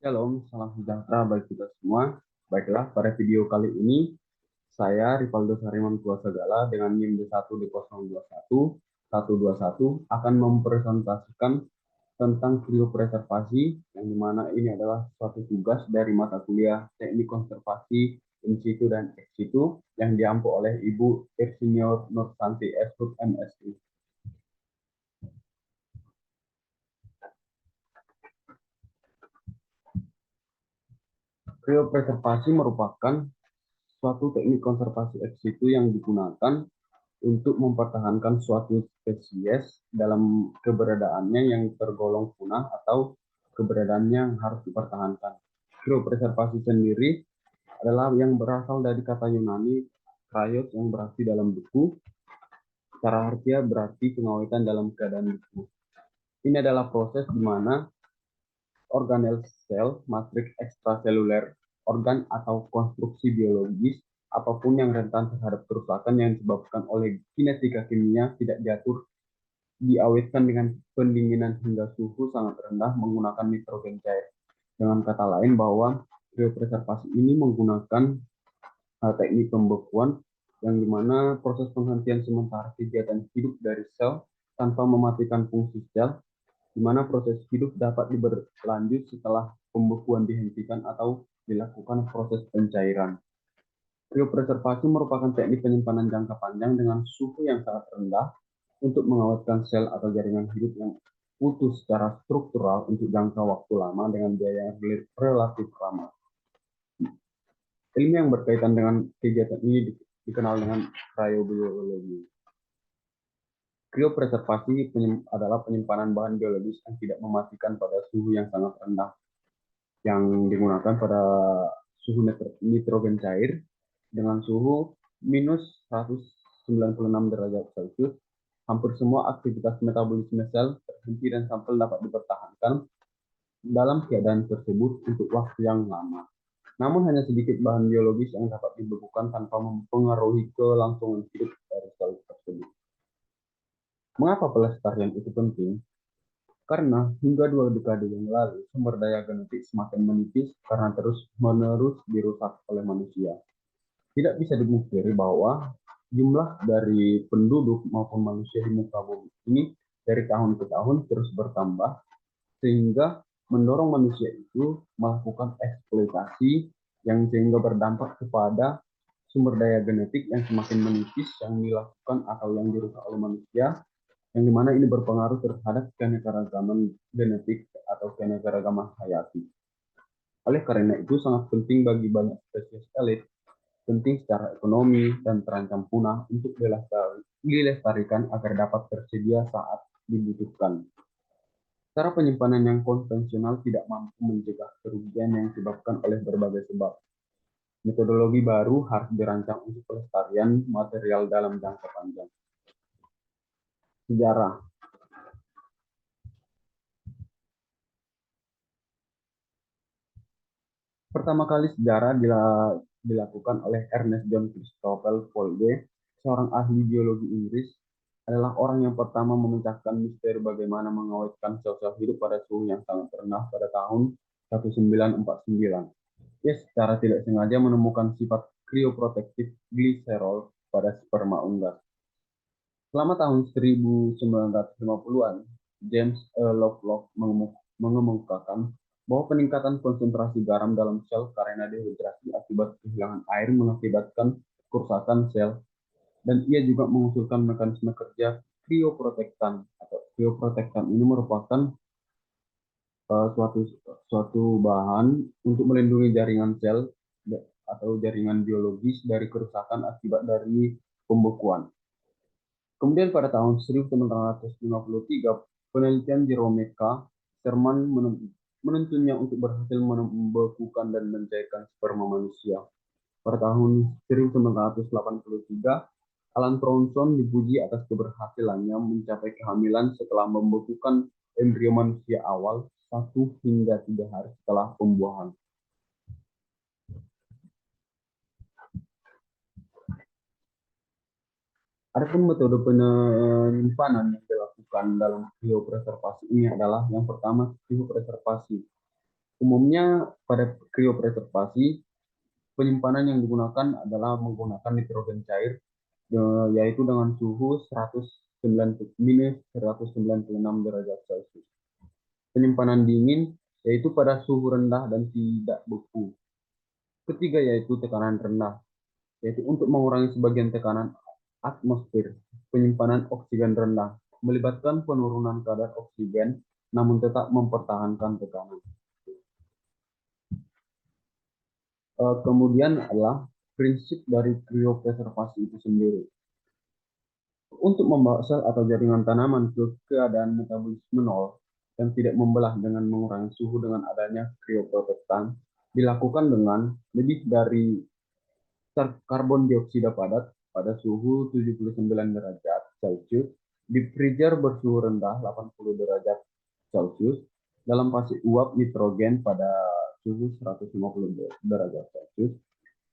Shalom, salam sejahtera bagi kita semua. Baiklah, pada video kali ini saya Rivaldo Sariman Kuasagala dengan NIM D1D021 akan mempresentasikan tentang kriopreservasi yang dimana ini adalah suatu tugas dari mata kuliah Teknik Konservasi In situ dan Ex situ yang diampu oleh Ibu Irsinyur Nursanti Esut MSI. Kriopreservasi merupakan suatu teknik konservasi ex situ yang digunakan untuk mempertahankan suatu spesies dalam keberadaannya yang tergolong punah atau keberadaannya yang harus dipertahankan. Kriopreservasi sendiri adalah yang berasal dari kata Yunani kraios yang berarti dalam beku, secara harfiah berarti pengawetan dalam keadaan beku. Ini adalah proses di mana organel sel, matriks ekstraseluler, organ atau konstruksi biologis, apapun yang rentan terhadap kerusakan yang disebabkan oleh kinetika kimia tidak diatur, diawetkan dengan pendinginan hingga suhu sangat rendah menggunakan nitrogen cair. Dengan kata lain bahwa kriopreservasi ini menggunakan teknik pembekuan yang dimana proses penghentian sementara kegiatan hidup dari sel tanpa mematikan fungsi sel, di mana proses hidup dapat berlanjut setelah pembekuan dihentikan atau dilakukan proses pencairan. Kriopreservasi merupakan teknik penyimpanan jangka panjang dengan suhu yang sangat rendah untuk mengawetkan sel atau jaringan hidup yang utuh secara struktural untuk jangka waktu lama dengan biaya yang relatif ramah. Ilmu yang berkaitan dengan kegiatan ini dikenal dengan cryobiologi. Kriopreservasi adalah penyimpanan bahan biologis yang tidak mematikan pada suhu yang sangat rendah, yang digunakan pada suhu nitrogen cair dengan suhu minus 196 derajat Celcius. Hampir semua aktivitas metabolisme sel terhenti dan sampel dapat dipertahankan dalam keadaan tersebut untuk waktu yang lama. Namun hanya sedikit bahan biologis yang dapat dibekukan tanpa mempengaruhi kelangsungan hidup dari sel tersebut. Mengapa pelestarian itu penting? Karena hingga 2 dekade yang lalu, sumber daya genetik semakin menipis karena terus-menerus dirusak oleh manusia. Tidak bisa dimungkiri bahwa jumlah dari penduduk maupun manusia di muka bumi ini dari tahun ke tahun terus bertambah, sehingga mendorong manusia itu melakukan eksploitasi yang sehingga berdampak kepada sumber daya genetik yang semakin menipis yang dilakukan atau yang dirusak oleh manusia, yang dimana ini berpengaruh terhadap keanekaragaman genetik atau keanekaragaman hayati. Oleh karena itu sangat penting bagi banyak spesies elit, penting secara ekonomi dan terancam punah untuk dilestarikan agar dapat tersedia saat dibutuhkan. Cara penyimpanan yang konvensional tidak mampu mencegah kerugian yang disebabkan oleh berbagai sebab. Metodologi baru harus dirancang untuk pelestarian material dalam jangka panjang. Sejarah. Pertama kali sejarah dilakukan oleh Ernest John Christopher Folge, seorang ahli biologi Inggris, adalah orang yang pertama memecahkan misteri bagaimana mengawetkan sel-sel hidup pada suhu yang sangat rendah pada tahun 1949. Ia secara tidak sengaja menemukan sifat krioprotektif gliserol pada sperma unggas. Selama tahun 1950-an, James Lovelock mengemukakan bahwa peningkatan konsentrasi garam dalam sel karena dehidrasi akibat kehilangan air mengakibatkan kerusakan sel, dan ia juga mengusulkan mekanisme kerja krioprotektan. Krioprotektan ini merupakan suatu bahan untuk melindungi jaringan sel atau jaringan biologis dari kerusakan akibat dari pembekuan. Kemudian pada tahun 1953, penelitian Jerome K. Sherman menuntunnya untuk berhasil membekukan dan mencairkan sperma manusia. Pada tahun 1983, Alan Tronson dipuji atas keberhasilannya mencapai kehamilan setelah membekukan embrio manusia awal 1 hingga 3 hari setelah pembuahan. Adapun metode penyimpanan yang dilakukan dalam kriopreservasi ini adalah yang pertama kriopreservasi. Umumnya pada kriopreservasi, penyimpanan yang digunakan adalah menggunakan nitrogen cair, yaitu dengan suhu 196 derajat Celcius. Penyimpanan dingin yaitu pada suhu rendah dan tidak beku. Ketiga yaitu tekanan rendah, yaitu untuk mengurangi sebagian tekanan atmosfer. Penyimpanan oksigen rendah melibatkan penurunan kadar oksigen namun tetap mempertahankan tekanan. Kemudian adalah prinsip dari kriopreservasi itu sendiri. Untuk membawa sel atau jaringan tanaman ke keadaan metabolisme nol yang tidak membelah dengan mengurangi suhu dengan adanya krioprotektan dilakukan dengan lebih dari karbon dioksida padat pada suhu 79 derajat Celcius di freezer bersuhu rendah 80 derajat Celcius dalam fase uap nitrogen pada suhu 150 derajat Celcius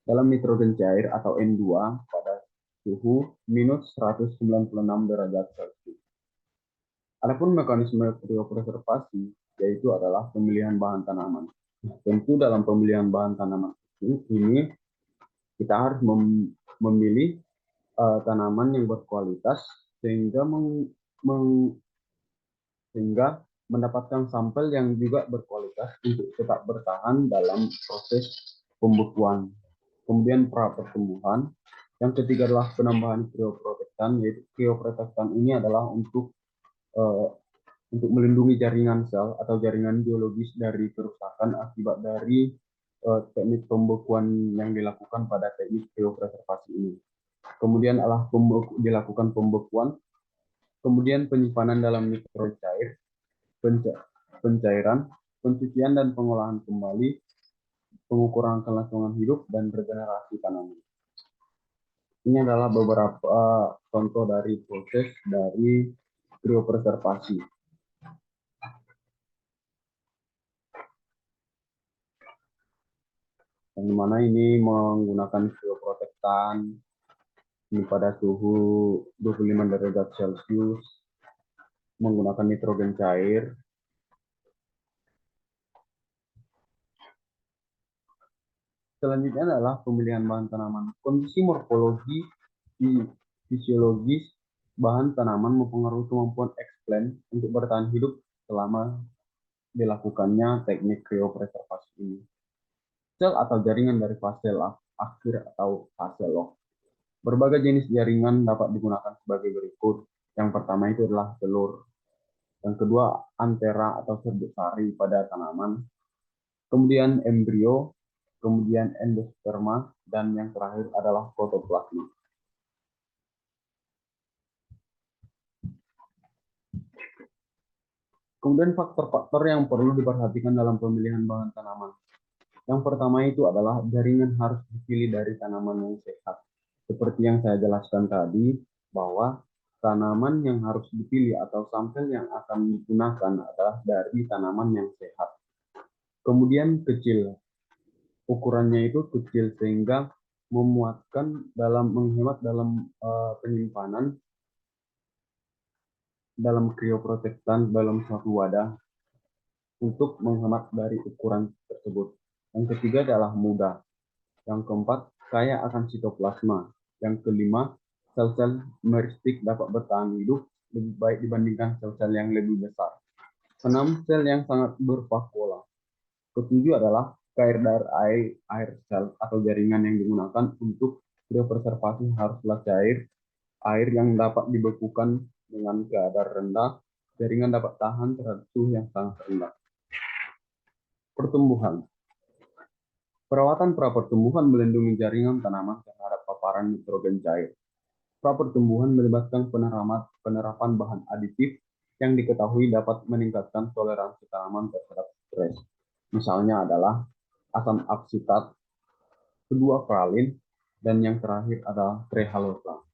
dalam nitrogen cair atau N2 pada suhu minus 196 derajat Celcius. Adapun mekanisme kriopreservasi yaitu adalah pemilihan bahan tanaman. Tentu dalam pemilihan bahan tanaman ini kita harus memilih tanaman yang berkualitas sehingga sehingga mendapatkan sampel yang juga berkualitas untuk tetap bertahan dalam proses pembekuan. Kemudian pra pertumbuhan. Yang ketiga adalah penambahan krioprotektan, yaitu krioprotektan ini adalah uh, untuk melindungi jaringan sel atau jaringan biologis dari kerusakan akibat dari teknik pembekuan yang dilakukan pada teknik kriopreservasi ini. Kemudian adalah dilakukan pembekuan, kemudian penyimpanan dalam nitrogen cair, pencairan, pencucian dan pengolahan kembali, pengukuran kelangsungan hidup, dan regenerasi tanaman. Ini adalah beberapa contoh dari proses dari kriopreservasi. Yang mana ini menggunakan krioprotektan ini pada suhu 25 derajat Celcius, menggunakan nitrogen cair. Selanjutnya adalah pemilihan bahan tanaman. Kondisi morfologi, fisiologis, bahan tanaman mempengaruhi kemampuan eksplan untuk bertahan hidup selama dilakukannya teknik kriopreservasi ini. Sel atau jaringan dari fase akhir atau fase log. Berbagai jenis jaringan dapat digunakan sebagai berikut. Yang pertama itu adalah telur. Yang kedua, antera atau serbuk sari pada tanaman. Kemudian embrio, kemudian endosperma, dan yang terakhir adalah protoplasma. Kemudian faktor-faktor yang perlu diperhatikan dalam pemilihan bahan tanaman. Yang pertama itu adalah jaringan harus dipilih dari tanaman yang sehat. Seperti yang saya jelaskan tadi, bahwa tanaman yang harus dipilih atau sampel yang akan digunakan adalah dari tanaman yang sehat. Kemudian kecil, ukurannya itu kecil sehingga memuatkan dalam menghemat dalam penyimpanan dalam krioprotektan dalam suatu wadah untuk menghemat dari ukuran tersebut. Yang ketiga adalah mudah. Yang keempat, kaya akan sitoplasma. Yang kelima, sel-sel meristik dapat bertahan hidup lebih baik dibandingkan sel-sel yang lebih besar. 6. Sel yang sangat bervakuola. Ketujuh adalah cair dari air sel atau jaringan yang digunakan untuk kriopreservasi haruslah cair, air yang dapat dibekukan dengan kadar rendah, jaringan dapat tahan terhadap suhu yang sangat rendah. Pertumbuhan. Perawatan prapertumbuhan melindungi jaringan tanaman terhadap paparan nitrogen cair. Prapertumbuhan melibatkan penerapan bahan aditif yang diketahui dapat meningkatkan toleransi tanaman terhadap stres. Misalnya adalah asam absitat, kedua pralin, dan yang terakhir adalah trehalosal.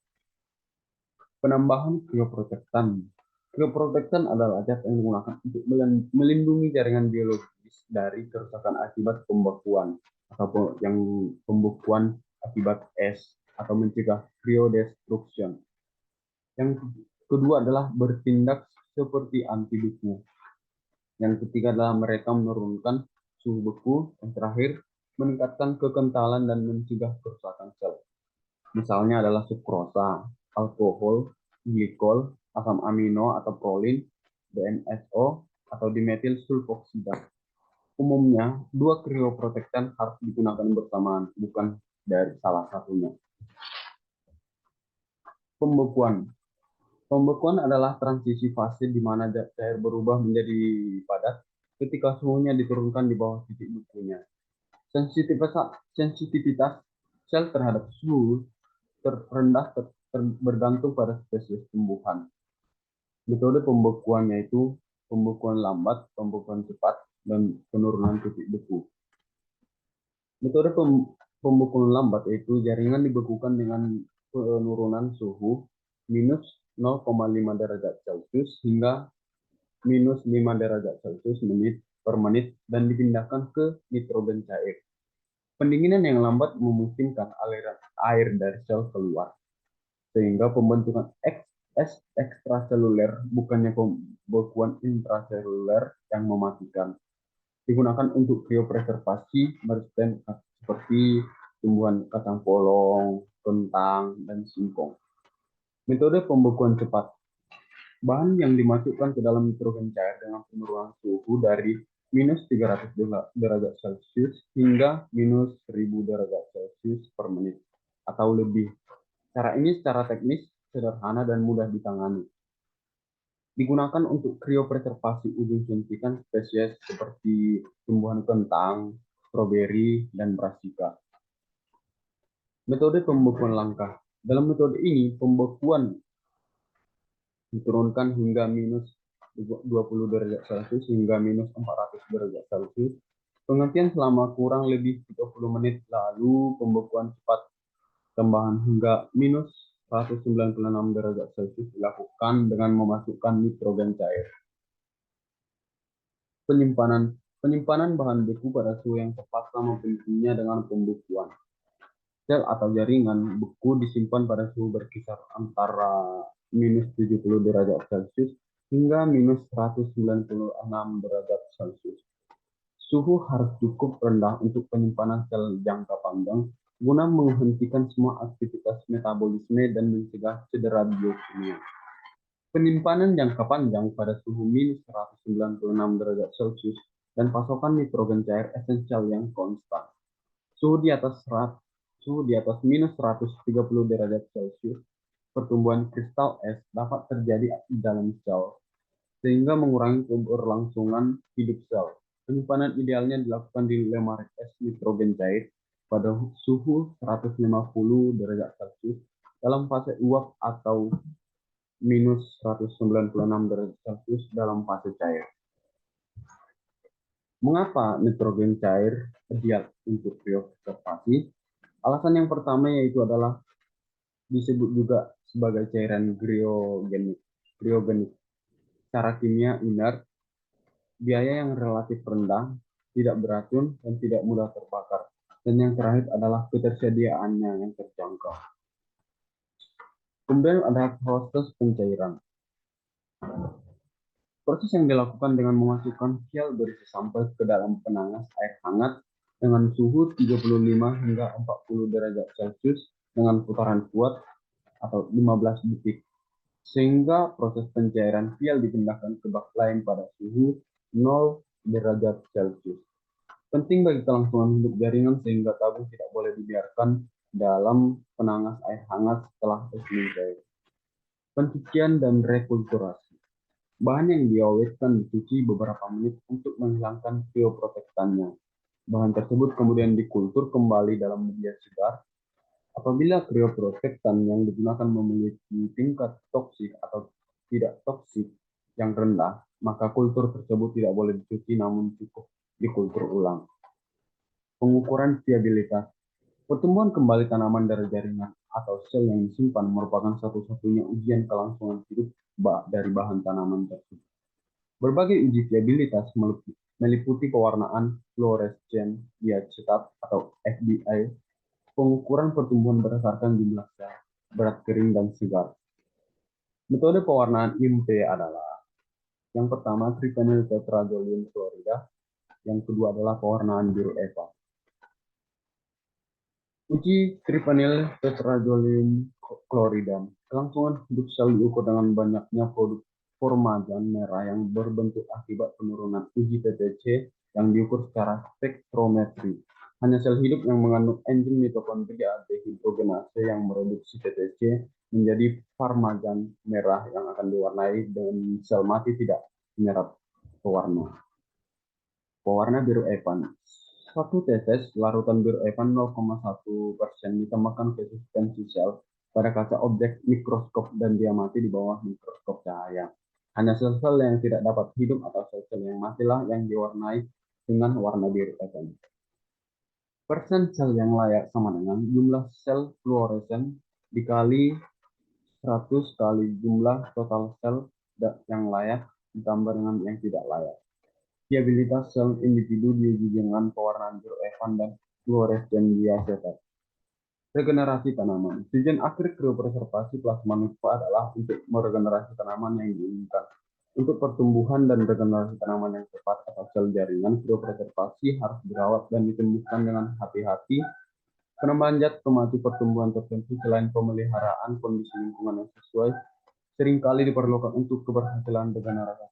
Penambahan krioprotektan. Krioprotektan adalah zat yang digunakan untuk melindungi jaringan biologis dari kerusakan akibat pembekuan atau yang pembekuan akibat es atau mencegah cryodestruction. Yang kedua adalah bertindak seperti anti beku. Yang ketiga adalah mereka menurunkan suhu beku, yang terakhir meningkatkan kekentalan dan mencegah kerusakan sel. Misalnya adalah sukrosa, alkohol, glikol, asam amino atau prolin, DMSO, atau dimetil sulfoksida. Umumnya, dua krioprotektan harus digunakan bersamaan, bukan dari salah satunya. Pembekuan. Pembekuan adalah transisi fase di mana cair berubah menjadi padat ketika suhunya diturunkan di bawah titik bekunya. Sensitivitas sel terhadap suhu terendah bergantung pada spesies tumbuhan. Metode pembekuan yaitu pembekuan lambat, pembekuan cepat, dan penurunan titik beku. Metode pembekuan lambat yaitu jaringan dibekukan dengan penurunan suhu minus 0,5 derajat Celcius hingga minus 5 derajat Celcius per menit dan dipindahkan ke nitrogen cair. Pendinginan yang lambat memungkinkan aliran air dari sel keluar, sehingga pembentukan es ekstraseluler bukannya pembekuan intraseluler yang mematikan. Digunakan untuk kriopreservasi meristem seperti tumbuhan kacang polong, kentang, dan singkong. Metode pembekuan cepat. Bahan yang dimasukkan ke dalam nitrogen cair dengan penurunan suhu dari minus 300 derajat Celcius hingga minus 1000 derajat Celcius per menit atau lebih. Cara ini secara teknis sederhana dan mudah ditangani. Digunakan untuk kriopreservasi ujung suntikan spesies seperti tumbuhan kentang, stroberi, dan brassica. Metode pembekuan langkah. Dalam metode ini, pembekuan diturunkan hingga minus 20 derajat Celcius hingga minus 400 derajat Celcius. Penghentian selama kurang lebih 30 menit, lalu pembekuan cepat tambahan hingga minus 196 derajat Celcius dilakukan dengan memasukkan nitrogen cair. Penyimpanan bahan beku pada suhu yang tepat sama pentingnya dengan pembekuan. Sel atau jaringan beku disimpan pada suhu berkisar antara minus 70 derajat Celcius hingga minus 196 derajat Celcius. Suhu harus cukup rendah untuk penyimpanan sel jangka panjang guna menghentikan semua aktivitas metabolisme dan mencegah cedera biokimia. Penyimpanan jangka panjang pada suhu minus 196 derajat Celcius dan pasokan nitrogen cair esensial yang konstan. Suhu di atas minus 130 derajat Celcius, pertumbuhan kristal es dapat terjadi di dalam sel, sehingga mengurangi keberlangsungan hidup sel. Penyimpanan idealnya dilakukan di lemari es nitrogen cair pada suhu 150 derajat Celcius dalam fase uap atau minus 196 derajat Celcius dalam fase cair. Mengapa nitrogen cair ideal untuk kriopreservasi? Alasan yang pertama yaitu adalah disebut juga sebagai cairan kriogenik. Secara kimia inert, biaya yang relatif rendah, tidak beracun, dan tidak mudah terbakar. Dan yang terakhir adalah ketersediaannya yang terjangkau. Kemudian ada proses pencairan. Proses yang dilakukan dengan memasukkan vial berisi sampel ke dalam penangas air hangat dengan suhu 35 hingga 40 derajat Celcius dengan putaran kuat atau 15 detik, sehingga proses pencairan vial dipindahkan ke bak lain pada suhu 0 derajat Celcius. Penting bagi kelangsungan hidup jaringan sehingga tabung tidak boleh dibiarkan dalam penangas air hangat setelah es mencair. Pencucian dan rekulturasi. Bahan yang diawetkan dicuci beberapa menit untuk menghilangkan krioprotektannya. Bahan tersebut kemudian dikultur kembali dalam media segar. Apabila krioprotektan yang digunakan memiliki tingkat toksik atau tidak toksik yang rendah, maka kultur tersebut tidak boleh dicuci namun cukup dikultur ulang. Pengukuran viabilitas. Pertumbuhan kembali tanaman dari jaringan atau sel yang disimpan merupakan satu-satunya ujian kelangsungan hidup dari bahan tanaman tersebut. Berbagai uji viabilitas meliputi pewarnaan fluoresen diacetat atau FBI, pengukuran pertumbuhan berdasarkan jumlah sel, berat kering dan segar. Metode pewarnaan IMP adalah yang pertama triphenyl tetrazolium fluorida, Yang kedua adalah pewarnaan biru EVA. Uji tripanel tetrazoline klorida. Kelangsungan hidup sel diukur dengan banyaknya produk formajan merah yang berbentuk akibat penurunan uji TTC yang diukur secara spektrometri. Hanya sel hidup yang mengandung enzim mitokondria dehidrogenase yang mereduksi TTC menjadi formajan merah yang akan diwarnai, dan sel mati tidak menyerap pewarna. Pewarna biru evan. Satu tetes larutan biru evan 0,1% ditambahkan ke suspensi sel pada kaca objek mikroskop dan dia mati di bawah mikroskop cahaya. Hanya sel-sel yang tidak dapat hidup atau sel-sel yang matilah yang diwarnai dengan warna biru evan. Persen sel yang layak sama dengan jumlah sel fluoresen dikali 100 kali jumlah total sel yang layak ditambah dengan yang tidak layak. Viabilitas sel individu diuji dengan pewarnaan biru evan dan fluoresen diasetat. Regenerasi tanaman. Tujuan akhir kriopreservasi plasmanuva adalah untuk meregenerasi tanaman yang diinginkan. Untuk pertumbuhan dan regenerasi tanaman yang tepat atau sel jaringan, kriopreservasi harus dirawat dan ditumbuhkan dengan hati-hati. Penambahan zat pemati pertumbuhan tertentu selain pemeliharaan kondisi lingkungan yang sesuai seringkali diperlukan untuk keberhasilan regenerasi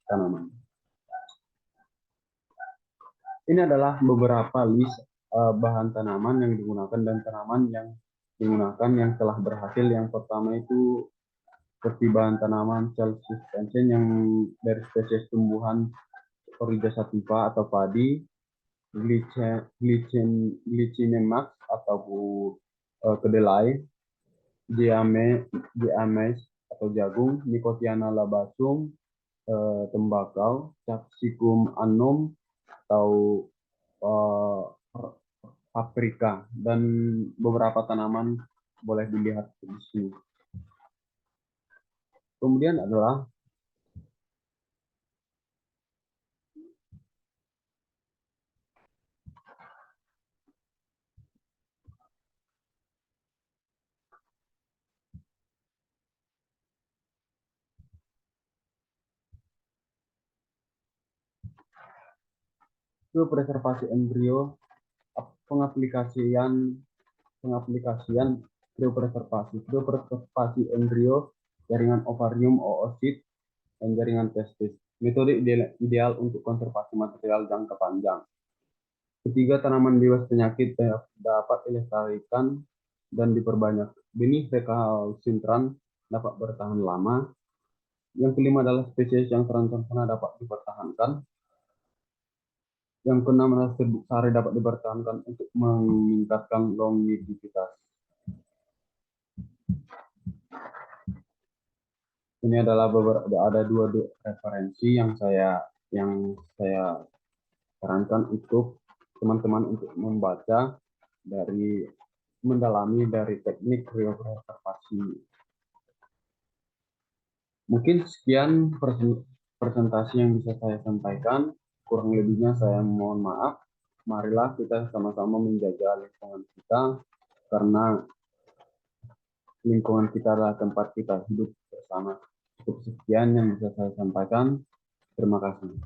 tanaman. Ini adalah beberapa list bahan tanaman yang digunakan dan tanaman yang digunakan yang telah berhasil. Yang pertama itu seperti bahan tanaman cell suspension yang dari spesies tumbuhan Origa sativa atau padi, Glycinemax atau kedelai, Diames atau jagung, Nicotiana labasum, tembakau, Capsicum annum atau paprika, dan beberapa tanaman boleh dilihat di sini. Kemudian adalah preservasi embrio, pengaplikasian kriopreservasi embrio, jaringan ovarium oosit, dan jaringan testis. Metode ideal untuk konservasi material jangka panjang. Ketiga, tanaman bebas penyakit dapat dilestarikan dan diperbanyak. Benih recalcitrant dapat bertahan lama. Yang kelima adalah spesies yang terancam punah dapat dipertahankan. Yang keenam adalah serbuk sari dapat dipertahankan untuk meningkatkan longevitas. Ini adalah ada dua referensi yang saya sarankan untuk teman-teman untuk membaca dari mendalami dari teknik kriopreservasi. Mungkin sekian presentasi yang bisa saya sampaikan. Kurang lebihnya saya mohon maaf. Marilah kita sama-sama menjaga lingkungan kita, karena lingkungan kita adalah tempat kita hidup bersama. Cukup sekian yang bisa saya sampaikan. Terima kasih.